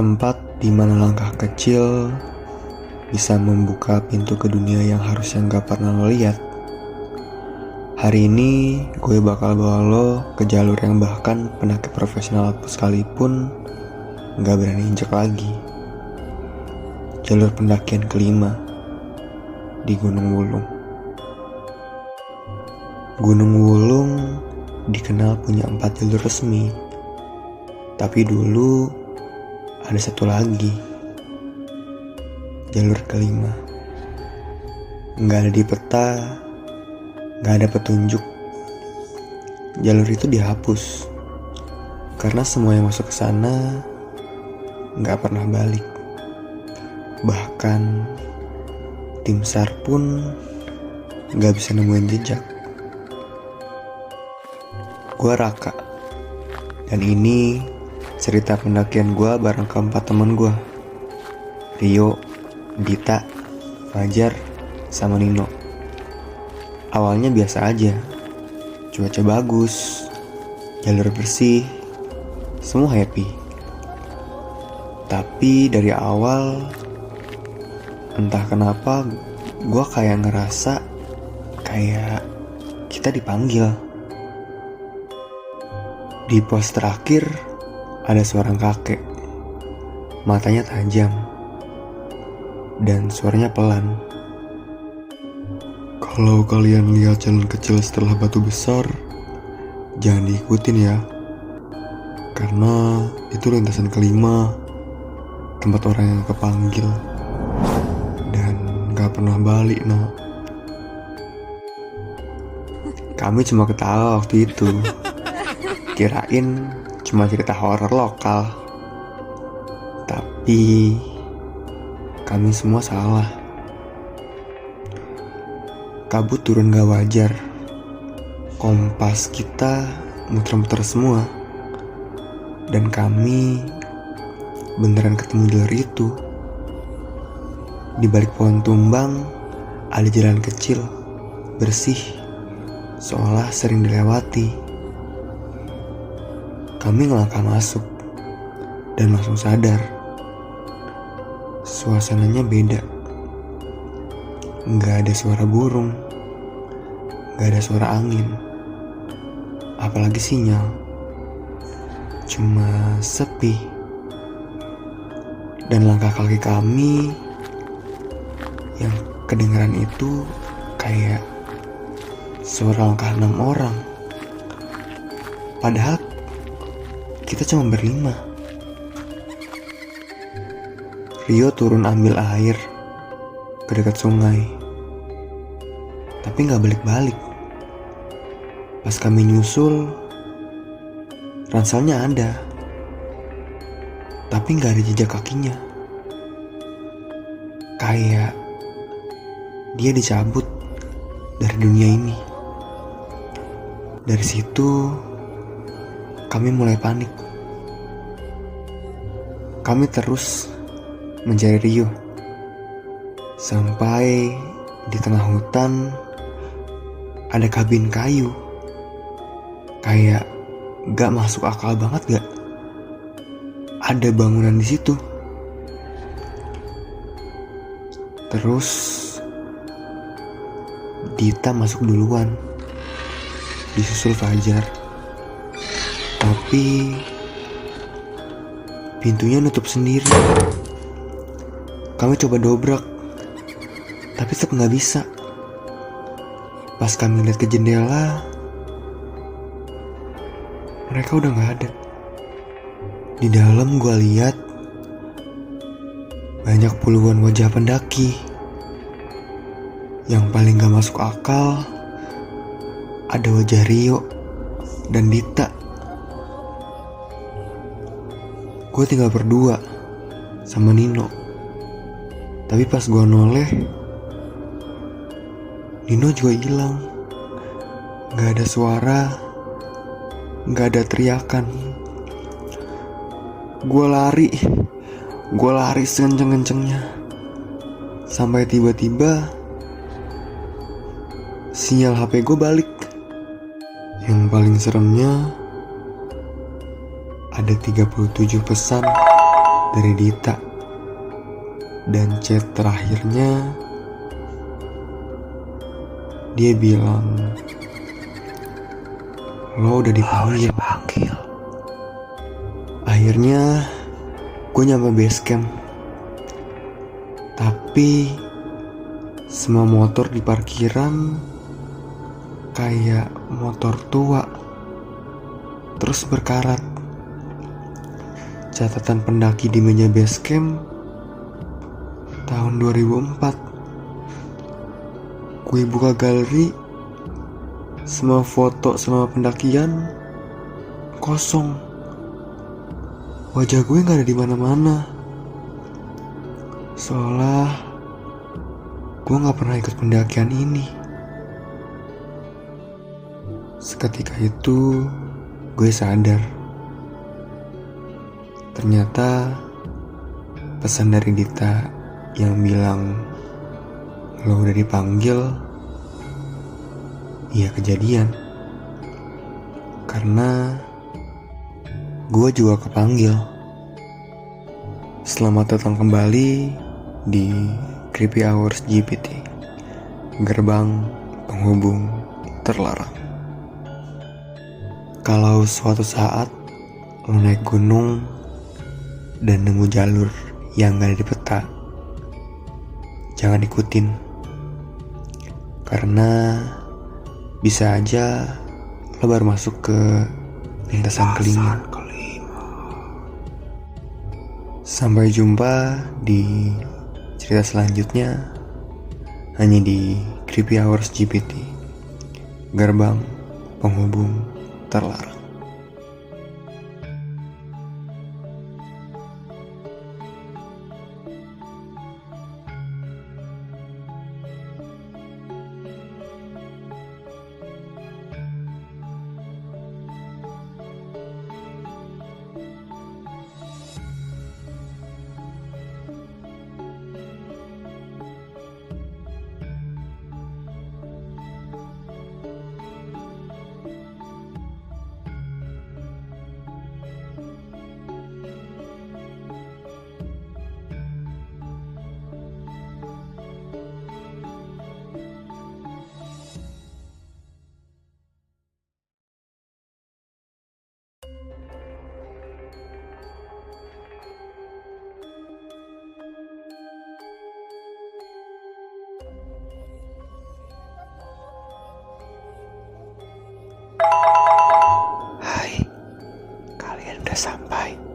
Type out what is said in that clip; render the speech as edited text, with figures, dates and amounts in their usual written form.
Tempat di mana langkah kecil bisa membuka pintu ke dunia yang harusnya gak pernah lo lihat. Hari ini gue bakal bawa lo ke jalur yang bahkan pendaki profesional sekalipun gak berani injek lagi. Jalur pendakian kelima di Gunung Wulung. Gunung Wulung dikenal punya 4 jalur resmi, tapi dulu ada satu lagi, jalur kelima. Nggak ada di peta, nggak ada petunjuk. Jalur itu dihapus karena semua yang masuk ke sana nggak pernah balik. Bahkan tim SAR pun nggak bisa nemuin jejak. Gue Raka, dan ini cerita pendakian gue bareng keempat temen gue, Rio, Dita, Fajar, sama Nino. Awalnya biasa aja, cuaca bagus, jalur bersih, semua happy. Tapi dari awal, entah kenapa gue kayak ngerasa kayak kita dipanggil. Di pos terakhir ada seorang kakek, matanya tajam, dan suaranya pelan. Kalau kalian lihat jalan kecil setelah batu besar, jangan diikutin ya, karena itu lintasan kelima, tempat orang yang kepanggil, dan gak pernah balik, no. Kami cuma ketawa waktu itu. Kirain cuma cerita horor lokal. Tapi kami semua salah. Kabut turun gak wajar. Kompas kita muter-muter semua. Dan kami beneran ketemu jalur itu. Di balik pohon tumbang ada jalan kecil, bersih, seolah sering dilewati. Kami ngelangkah masuk dan langsung sadar suasananya beda. Nggak ada suara burung, nggak ada suara angin, apalagi sinyal. Cuma sepi. Dan langkah kaki kami yang kedengaran itu kayak suara langkah 6 orang. Padahal kita cuma berlima. Rio turun ambil air ke dekat sungai, tapi gak balik-balik. Pas kami nyusul, ranselnya ada, tapi gak ada jejak kakinya. Kayak dia dicabut dari dunia ini. Dari situ kami mulai panik. Kami terus mencari Rio sampai di tengah hutan ada kabin kayu. Kayak gak masuk akal banget gak? Ada bangunan di situ. Terus Dita masuk duluan, disusul Fajar. Tapi pintunya nutup sendiri. Kami coba dobrak, tapi tetap gak bisa. Pas kami lihat ke jendela, mereka udah gak ada. Di dalam gue lihat banyak puluhan wajah pendaki. Yang paling gak masuk akal ada wajah Rio dan Dita. Gue tinggal berdua sama Nino. Tapi pas gue noleh, Nino juga hilang. Gak ada suara, gak ada teriakan. Gue lari sekenceng-kencengnya. Sampai tiba-tiba sinyal HP gue balik. Yang paling seremnya ada 37 pesan dari Dita. Dan chat terakhirnya dia bilang, lo udah dipanggil. Akhirnya gue nyampe base camp. Tapi semua motor di parkiran kayak motor tua, terus berkarat. Catatan pendaki di meja base camp tahun 2004. Gue buka galeri, semua foto selama pendakian kosong. Wajah gue gak ada di mana-mana. Seolah gue gak pernah ikut pendakian ini. Seketika itu gue sadar. Ternyata pesan dari Dita yang bilang lo udah dipanggil, iya kejadian. Karena gue juga kepanggil. Selamat datang kembali di Creepy Hours GPT, gerbang penghubung terlarang. Kalau suatu saat lo naik gunung dan nemu jalur yang gak ada di peta, jangan ikutin. Karena bisa aja lo baru masuk ke lintasan kelima. Sampai jumpa di cerita selanjutnya hanya di Creepy Hours GPT, gerbang penghubung terlarang. Hai, kalian udah sampai.